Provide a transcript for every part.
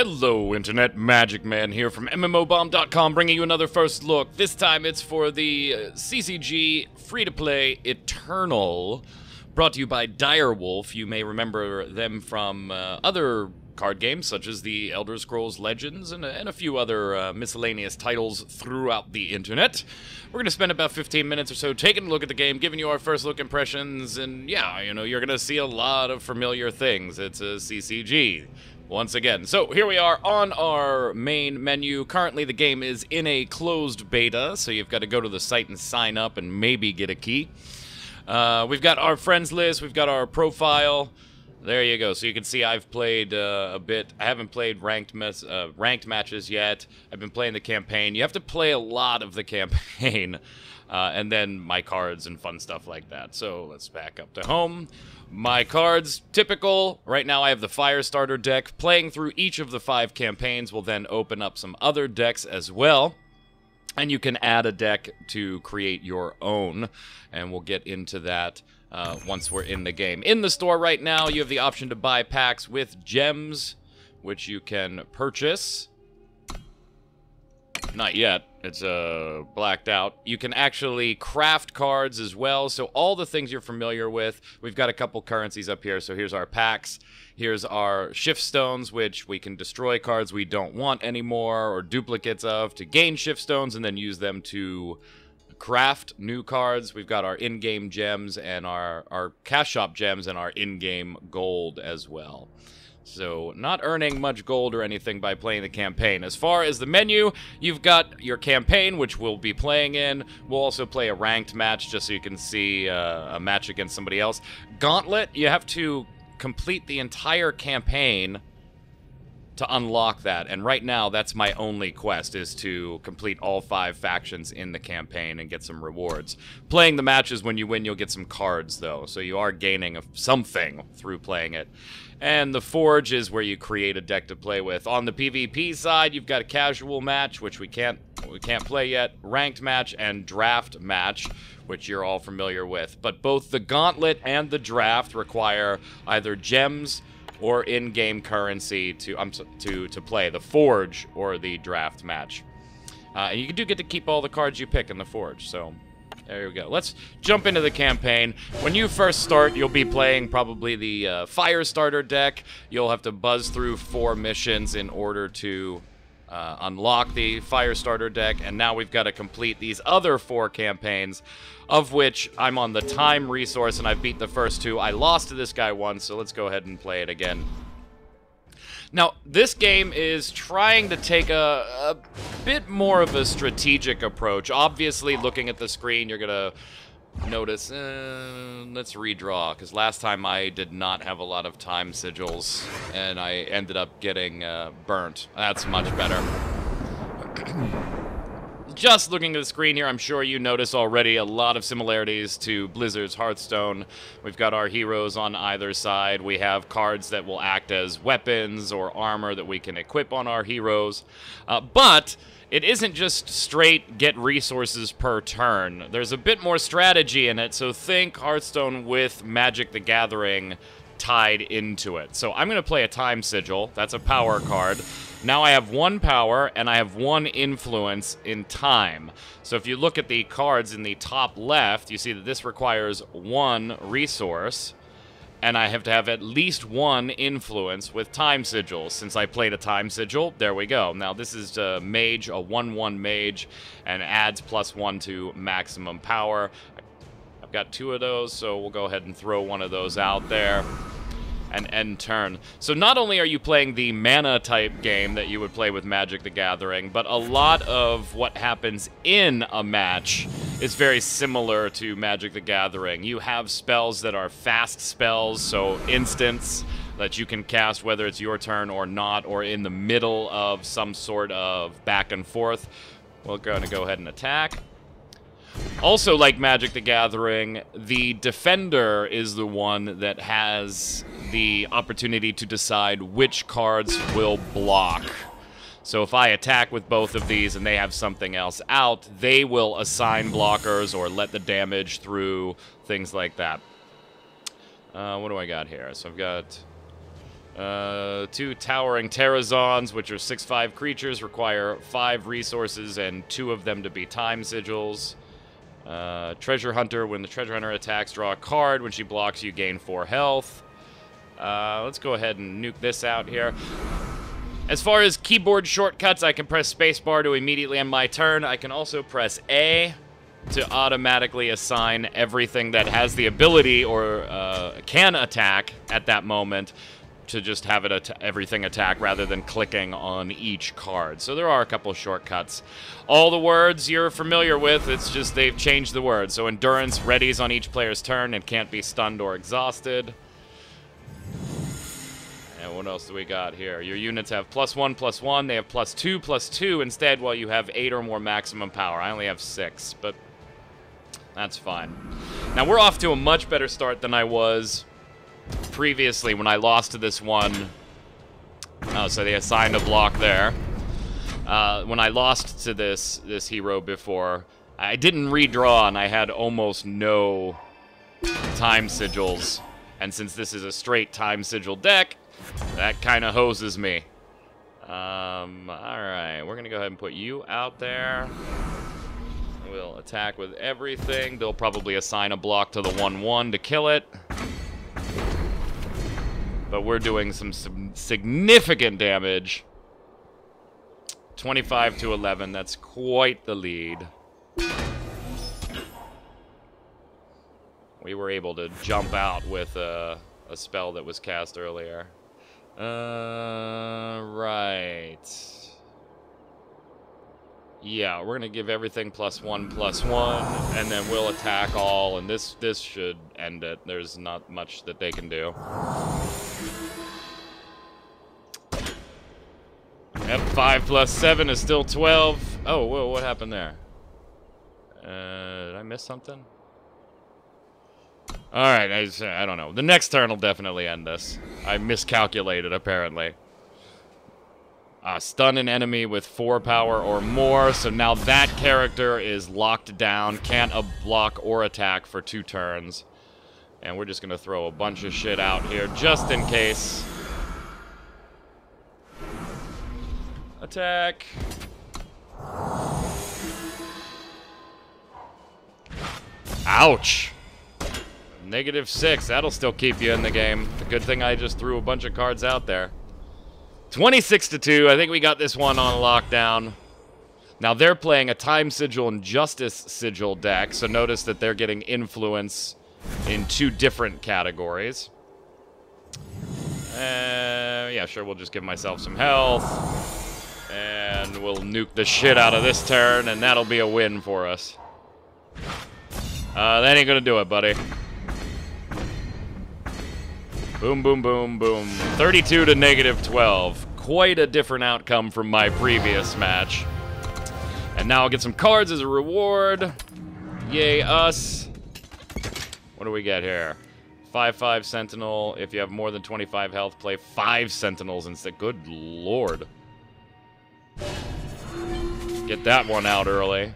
Hello, Internet. Magic Man here from MMOBomb.com, bringing you another first look. This time it's for the CCG free-to-play Eternal, brought to you by Direwolf. You may remember them from other card games, such as the Elder Scrolls Legends and a few other miscellaneous titles throughout the Internet. We're going to spend about 15 minutes or so taking a look at the game, giving you our first look impressions, and yeah, you know, you're going to see a lot of familiar things. It's a CCG. Once again. So here we are on our main menu. Currently the game is in a closed beta, so you've got to go to the site and sign up and maybe get a key. We've got our friends list, we've got our profile. There you go. So you can see I've played a bit. I haven't played ranked matches yet. I've been playing the campaign. You have to play a lot of the campaign. And then my cards and fun stuff like that. So let's back up to home. My cards, typical. Right now I have the Fire Starter deck. Playing through each of the 5 campaigns will then open up some other decks as well. And you can add a deck to create your own. And we'll get into that once we're in the game. In the store right now, you have the option to buy packs with gems, which you can purchase. Not yet. It's blacked out. You can actually craft cards as well, so all the things you're familiar with. We've got a couple currencies up here, so here's our packs. Here's our shift stones, which we can destroy cards we don't want anymore, or duplicates of, to gain shift stones and then use them to craft new cards. We've got our in-game gems and our cash shop gems and our in-game gold as well. So, not earning much gold or anything by playing the campaign. As far as the menu, you've got your campaign, which we'll be playing in. We'll also play a ranked match, just so you can see a match against somebody else. Gauntlet, you have to complete the entire campaign to unlock that. And right now, that's my only quest, is to complete all 5 factions in the campaign and get some rewards. Playing the matches, when you win, you'll get some cards, though. So you are gaining something through playing it. And the Forge is where you create a deck to play with. On the PvP side, you've got a casual match, which we can't play yet, ranked match, and draft match, which you're all familiar with. But both the Gauntlet and the draft require either gems or in-game currency to play, the Forge or the draft match. And you do get to keep all the cards you pick in the Forge, so there you go. Let's jump into the campaign. When you first start, you'll be playing probably the Fire Starter deck. You'll have to buzz through 4 missions in order to unlock the Fire Starter deck, and now we've got to complete these other 4 campaigns, of which I'm on the time resource, and I've beat the first 2. I lost to this guy once, so let's go ahead and play it again. Now, this game is trying to take a bit more of a strategic approach. Obviously, looking at the screen, you're going to notice, let's redraw, because last time I did not have a lot of time sigils, and I ended up getting burnt. That's much better. Just looking at the screen here, I'm sure you notice already a lot of similarities to Blizzard's Hearthstone. We've got our heroes on either side. We have cards that will act as weapons or armor that we can equip on our heroes. But it isn't just straight get resources per turn. There's a bit more strategy in it, so think Hearthstone with Magic the Gathering tied into it. So I'm going to play a Time Sigil. That's a power card. Now I have 1 power, and I have 1 influence in time. So if you look at the cards in the top left, you see that this requires 1 resource, and I have to have at least 1 influence with Time Sigils. Since I played a Time Sigil, there we go. Now this is a mage, a 1/1 mage, and adds +1 to maximum power. I've got 2 of those, so we'll go ahead and throw 1 of those out there. And end turn. So not only are you playing the mana type game that you would play with Magic the Gathering, but a lot of what happens in a match is very similar to Magic the Gathering. You have spells that are fast spells, so instants that you can cast whether it's your turn or not, or in the middle of some sort of back and forth. We're going to go ahead and attack. Also, like Magic the Gathering, the defender is the one that has the opportunity to decide which cards will block. So if I attack with both of these and they have something else out, they will assign blockers or let the damage through, things like that. What do I got here? So I've got 2 Towering Terrazons, which are 6/5 creatures, require 5 resources and 2 of them to be time sigils. Treasure Hunter, when the Treasure Hunter attacks, draw a card. When she blocks, you gain 4 health. Let's go ahead and nuke this out here. As far as keyboard shortcuts, I can press spacebar to immediately end my turn. I can also press A to automatically assign everything that has the ability or can attack at that moment to just have it everything attack rather than clicking on each card. So there are a couple shortcuts. All the words you're familiar with, it's just they've changed the words. So Endurance readies on each player's turn and can't be stunned or exhausted. And what else do we got here? Your units have +1/+1. They have +2/+2 instead, while you have 8 or more maximum power. I only have 6, but that's fine. Now we're off to a much better start than I was previously when I lost to this one. Oh, so they assigned a block there. When I lost to this hero before, I didn't redraw and I had almost no time sigils. And since this is a straight time sigil deck, that kind of hoses me. Alright, we're going to go ahead and put you out there. We'll attack with everything. They'll probably assign a block to the 1/1 to kill it. But we're doing some significant damage. 25-11, that's quite the lead. We were able to jump out with a spell that was cast earlier. Right. Yeah, we're gonna give everything +1/+1, and then we'll attack all, and this should end it. There's not much that they can do. Yep, 5+7 is still 12. Oh, whoa, what happened there? Did I miss something? Alright, I don't know. The next turn will definitely end this. I miscalculated, apparently. Stun an enemy with 4 power or more, so now that character is locked down, can't block or attack for 2 turns. And we're just gonna throw a bunch of shit out here, just in case. Attack! Ouch! -6, that'll still keep you in the game. The good thing I just threw a bunch of cards out there. 26-2, I think we got this one on lockdown. Now they're playing a Time Sigil and Justice Sigil deck, so notice that they're getting influence in 2 different categories. Yeah, sure, we'll just give myself some health. And we'll nuke the shit out of this turn, and that'll be a win for us. That ain't gonna do it, buddy. Boom, boom, boom, boom. 32 to -12. Quite a different outcome from my previous match. And now I'll get some cards as a reward. Yay, us. What do we get here? 5/5 Sentinel. If you have more than 25 health, play 5 Sentinels instead. Good lord. Get that one out early.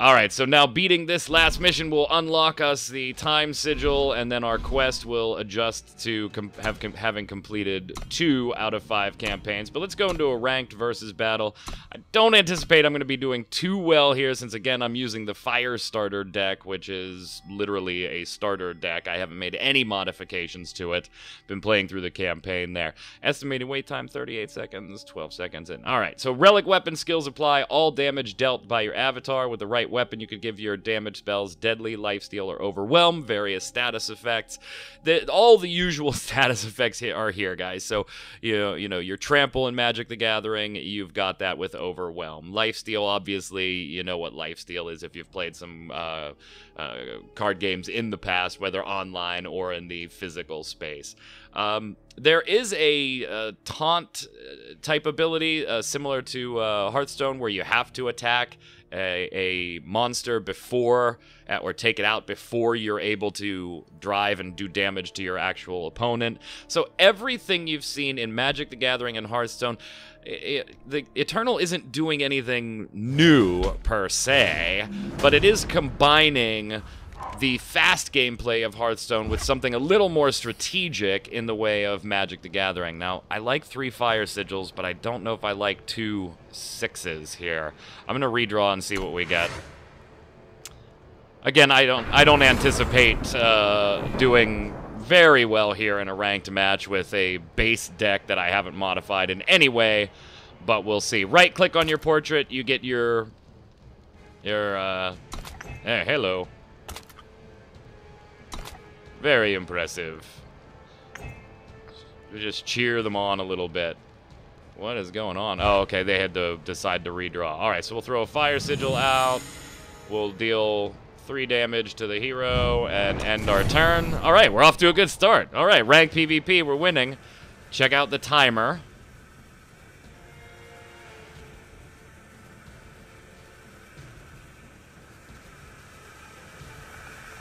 Alright, so now beating this last mission will unlock us the Time Sigil, and then our quest will adjust to having completed 2 out of 5 campaigns. But let's go into a ranked versus battle. I don't anticipate I'm going to be doing too well here, since again I'm using the Fire Starter deck, which is literally a starter deck. I haven't made any modifications to it. Been playing through the campaign there. Estimated wait time 38 seconds, 12 seconds in. Alright, so relic weapon skills apply. All damage dealt by your avatar with the right weapon. You could give your damage spells Deadly, Lifesteal, or Overwhelm. Various status effects. All the usual status effects are here, guys. So, you know, your Trample in Magic the Gathering, you've got that with Overwhelm. Lifesteal, obviously, you know what Lifesteal is if you've played some card games in the past, whether online or in the physical space. There is a taunt type ability similar to Hearthstone, where you have to attack a monster before, or take it out before you're able to drive and do damage to your actual opponent. So everything you've seen in Magic the Gathering and Hearthstone, the Eternal isn't doing anything new per se, but it is combining the fast gameplay of Hearthstone with something a little more strategic in the way of Magic the Gathering. Now, I like 3 fire sigils, but I don't know if I like 2 6s here. I'm gonna redraw and see what we get. Again, I don't anticipate doing very well here in a ranked match with a base deck that I haven't modified in any way, but we'll see. Right-click on your portrait, you get your hey, hello. Very impressive. We just cheer them on a little bit. What is going on? Oh, okay, they had to decide to redraw. All right, so we'll throw a fire sigil out. We'll deal 3 damage to the hero and end our turn. All right, we're off to a good start. All right, ranked PvP, we're winning. Check out the timer.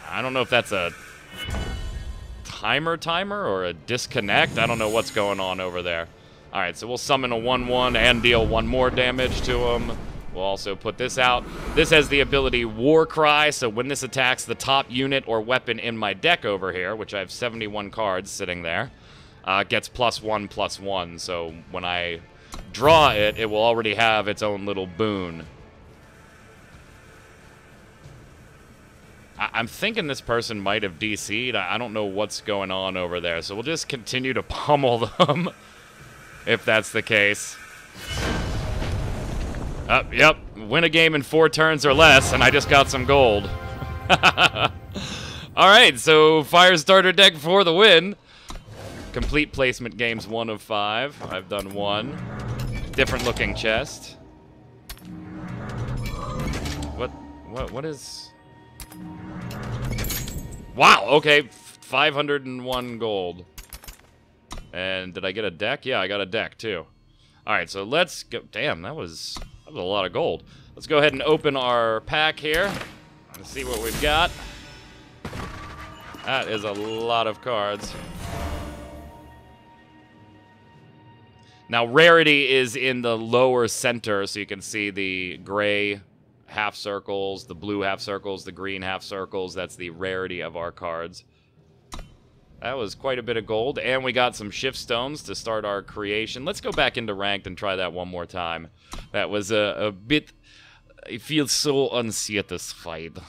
I don't know if that's a timer or a disconnect. I don't know what's going on over there. All right, so we'll summon a 1/1 and deal 1 more damage to him. We'll also put this out. This has the ability War Cry, so when this attacks the top unit or weapon in my deck over here, which I have 71 cards sitting there, gets +1/+1. So when I draw it, it will already have its own little boon. I'm thinking this person might have DC'd. I don't know what's going on over there, so we'll just continue to pummel them if that's the case. Yep, win a game in 4 turns or less, and I just got some gold. Alright, so fire starter deck for the win. Complete placement games 1 of 5. I've done 1. Different looking chest. What is... Wow, okay, 501 gold. And did I get a deck? Yeah, I got a deck too. Alright, so let's go. Damn, that was a lot of gold. Let's go ahead and open our pack here and see what we've got. That is a lot of cards. Now, rarity is in the lower center, so you can see the gray half circles, the blue half circles, the green half circles. That's the rarity of our cards. That was quite a bit of gold, and we got some shift stones to start our creation. Let's go back into ranked and try that one more time. That was a bit... I feel so unsatisfied.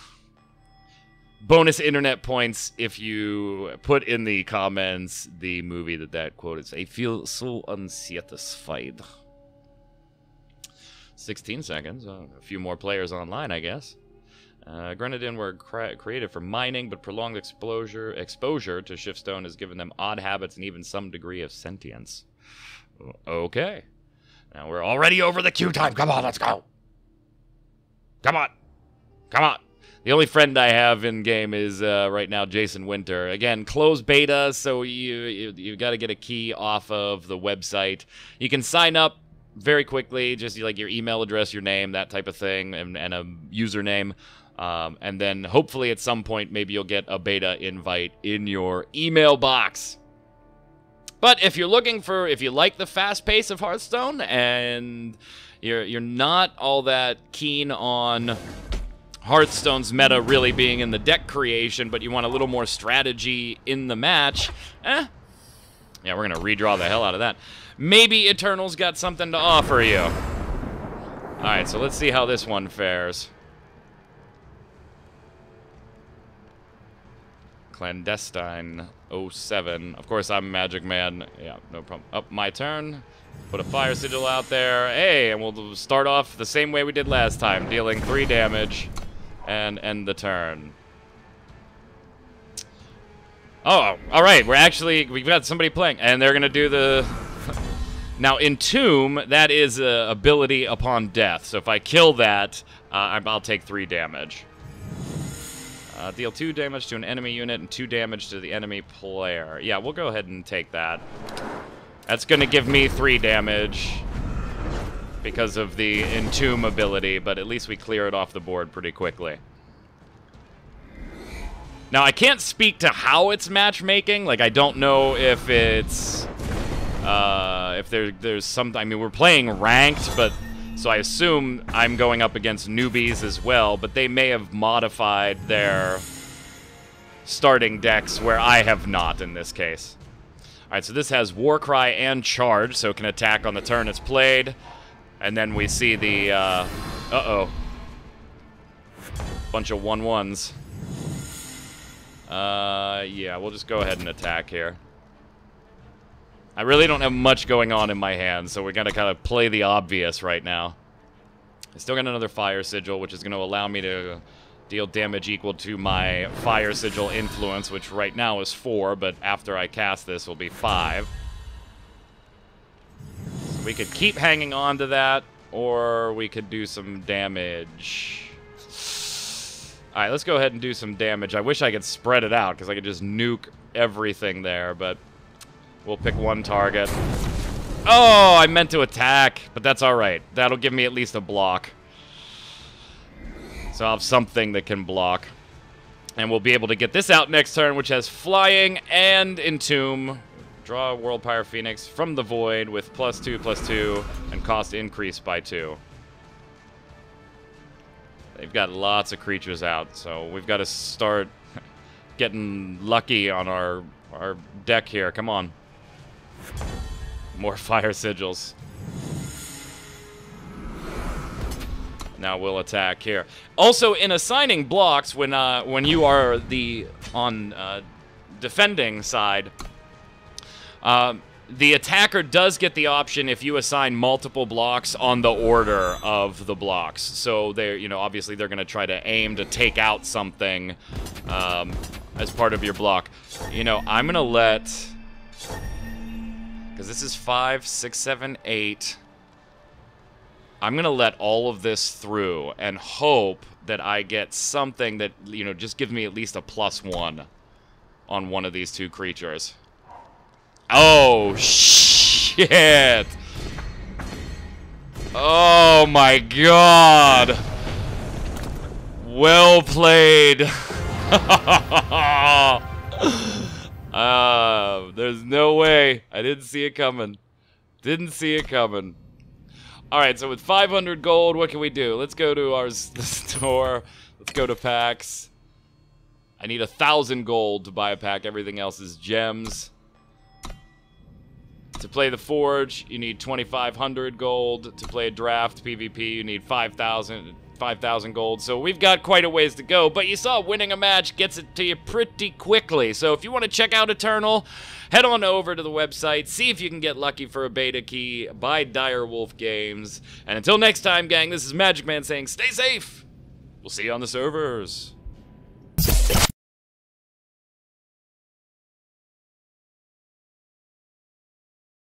Bonus internet points if you put in the comments the movie that quote is. I feel so unsatisfied. 16 seconds. A few more players online, I guess. Grenadin were created for mining, but prolonged exposure to shiftstone has given them odd habits and even some degree of sentience. Okay. Now we're already over the queue time. Come on, let's go. Come on. Come on. The only friend I have in game is right now Jason Winter. Again, closed beta, so you got to get a key off of the website. You can sign up very quickly, just like your email address, your name, that type of thing, and a username. And then hopefully at some point maybe you'll get a beta invite in your email box. But if you're looking for, if you like the fast pace of Hearthstone and you're not all that keen on Hearthstone's meta really being in the deck creation, but you want a little more strategy in the match, yeah, we're gonna redraw the hell out of that. Maybe Eternal's got something to offer you. Alright, so let's see how this one fares. Clandestine 07. Of course, I'm Magic Man. Yeah, no problem. Up my turn. Put a fire sigil out there. Hey, and we'll start off the same way we did last time, dealing 3 damage and end the turn. Oh, all right. We've got somebody playing, and they're gonna do the. Now, Entomb, that is a ability upon death. So if I kill that, I'll take 3 damage. Deal 2 damage to an enemy unit and 2 damage to the enemy player. Yeah, we'll go ahead and take that. That's going to give me 3 damage because of the Entomb ability, but at least we clear it off the board pretty quickly. Now, I can't speak to how it's matchmaking. Like, I don't know if it's... if there's some... I mean, we're playing ranked, but... So I assume I'm going up against newbies as well, but they may have modified their starting decks where I have not in this case. Alright, so this has Warcry and Charge, so it can attack on the turn it's played. And then we see the, uh-oh. Bunch of 1/1s. Yeah, we'll just go ahead and attack here. I really don't have much going on in my hand, so we're gonna kind of play the obvious right now. I still got another Fire Sigil, which is gonna allow me to deal damage equal to my Fire Sigil influence, which right now is 4, but after I cast this will be 5. So we could keep hanging on to that, or we could do some damage. Alright, let's go ahead and do some damage. I wish I could spread it out, because I could just nuke everything there, but we'll pick one target. Oh, I meant to attack, but that's alright. That'll give me at least a block. So I'll have something that can block. And we'll be able to get this out next turn, which has Flying and Entomb. Draw a World Pyre Phoenix from the Void with +2/+2 and cost increased by 2. They've got lots of creatures out, so we've got to start getting lucky on our deck here. Come on. More Fire Sigils. Now we'll attack here. Also, in assigning blocks, when you are on defending side, the attacker does get the option if you assign multiple blocks on the order of the blocks. So they're, you know, obviously they're going to try to aim to take out something as part of your block. You know, I'm going to let, because this is 5, 6, 7, 8. I'm going to let all of this through and hope that I get something that, you know, just gives me at least a +1 on one of these two creatures. Oh, shit! Oh, my God! Well played! There's no way. I didn't see it coming. Didn't see it coming. Alright, so with 500 gold, what can we do? Let's go to the store. Let's go to packs. I need 1,000 gold to buy a pack. Everything else is gems. To play the Forge, you need 2,500 gold. To play a draft PvP, you need 5,000 gold. So we've got quite a ways to go. But you saw winning a match gets it to you pretty quickly. So if you want to check out Eternal, head on over to the website. See if you can get lucky for a beta key by Direwolf Games. And until next time, gang, this is Magic Man saying stay safe. We'll see you on the servers.